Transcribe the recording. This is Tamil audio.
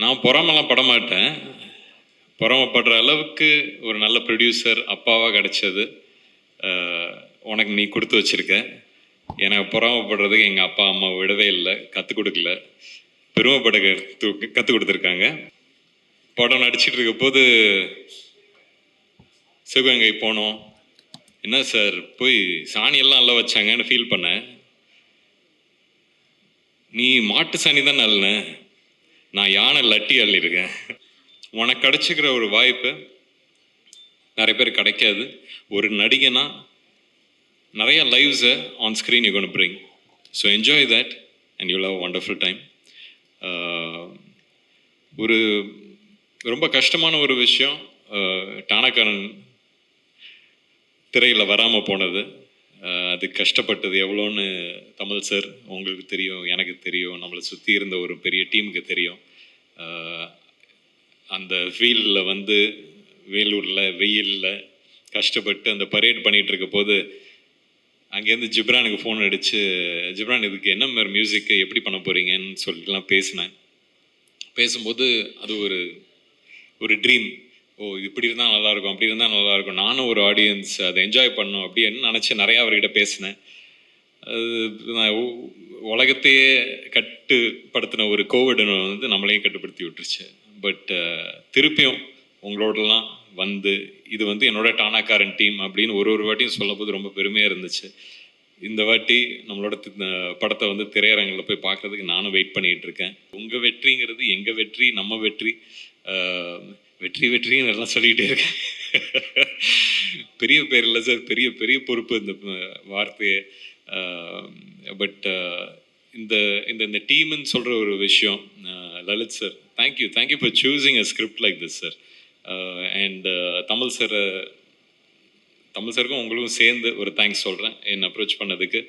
நான் பொறாமலாம் படமாட்டேன். பொறாமப்படுற அளவுக்கு ஒரு நல்ல ப்ரொடியூசர் அப்பாவாக கிடச்சது உனக்கு நீ கொடுத்து வச்சுருக்க. எனக்கு பொறாமப்படுறதுக்கு எங்கள் அப்பா அம்மா விடவே இல்லை, கற்றுக் கொடுக்கல. பெருமைப்பட கற்றுக் கொடுத்துருக்காங்க. படம் நடிச்சிட்டு இருக்க போது சிவகங்கை போனோம். என்ன சார் போய் சாணியெல்லாம் நல்லா வச்சாங்கன்னு ஃபீல் பண்ணேன். நீ மாட்டு சாணி தான் நல்ல, நான் யானை லட்டி அள்ளியிருக்கேன். உனக்கு கிடைச்சிக்கிற ஒரு வாய்ப்பு நிறைய பேர் கிடைக்காது. ஒரு நடிகனா நிறைய லைவ்ஸை on screen you gonna bring. So enjoy that and you have wonderful time. ஒரு ரொம்ப கஷ்டமான ஒரு விஷயம் டானாக்காரன் திரையில் வராமல் போனது. அது கஷ்டப்பட்டது எவ்வளோன்னு தமிழ் சார் உங்களுக்கு தெரியும், எனக்கு தெரியும், நம்மளை சுற்றி இருந்த ஒரு பெரிய டீமுக்கு தெரியும். அந்த ஃபீல்டில் வந்து வேலூரில் வெயிலில் கஷ்டப்பட்டு அந்த பரேட் பண்ணிகிட்டு இருக்க போது அங்கேருந்து ஜிப்ரானுக்கு ஃபோன் அடித்து, ஜிப்ரான் இதுக்கு என்ன மாதிரி மியூசிக்கு எப்படி பண்ண போகிறீங்கன்னு சொல்லிட்டுலாம் பேசினேன். பேசும்போது அது ஒரு ட்ரீம். இப்படி இருந்தால் நல்லாயிருக்கும், அப்படி இருந்தால் நல்லாயிருக்கும், நானும் ஒரு ஆடியன்ஸ் அதை என்ஜாய் பண்ணணும் அப்படின்னு நினச்சி நிறையா அவர்கிட்ட பேசினேன். அது நான் உலகத்தையே கட்டுப்படுத்தின ஒரு கோவிட் வந்து நம்மளையும் கட்டுப்படுத்தி விட்டுருச்சு. பட் திருப்பியும் உங்களோடலாம் வந்து இது வந்து என்னோட டானாக்காரன் டீம் அப்படின்னு ஒரு வாட்டியும் சொல்லும் போது ரொம்ப பெருமையாக இருந்துச்சு. இந்த வாட்டி நம்மளோட படத்தை வந்து திரையரங்கில் போய் பார்க்குறதுக்கு நானும் வெயிட் பண்ணிகிட்டு இருக்கேன். உங்கள் வெற்றிங்கிறது எங்கள் வெற்றி, நம்ம வெற்றி. வெற்றி வெற்றின்னு எல்லாம் சொல்லிகிட்டே இருக்கேன். பெரிய பேர் இல்லை சார், பெரிய பெரிய பொறுப்பு இந்த வார்த்தையை. பட் இந்த இந்த டீம்னு சொல்கிற ஒரு விஷயம், Lalit sir thank you for choosing a script like this sir. And Tamil சாருக்கும் உங்களுக்கும் சேர்ந்து ஒரு தேங்க்ஸ் சொல்கிறேன் என்னை அப்ரோச் பண்ணதுக்கு.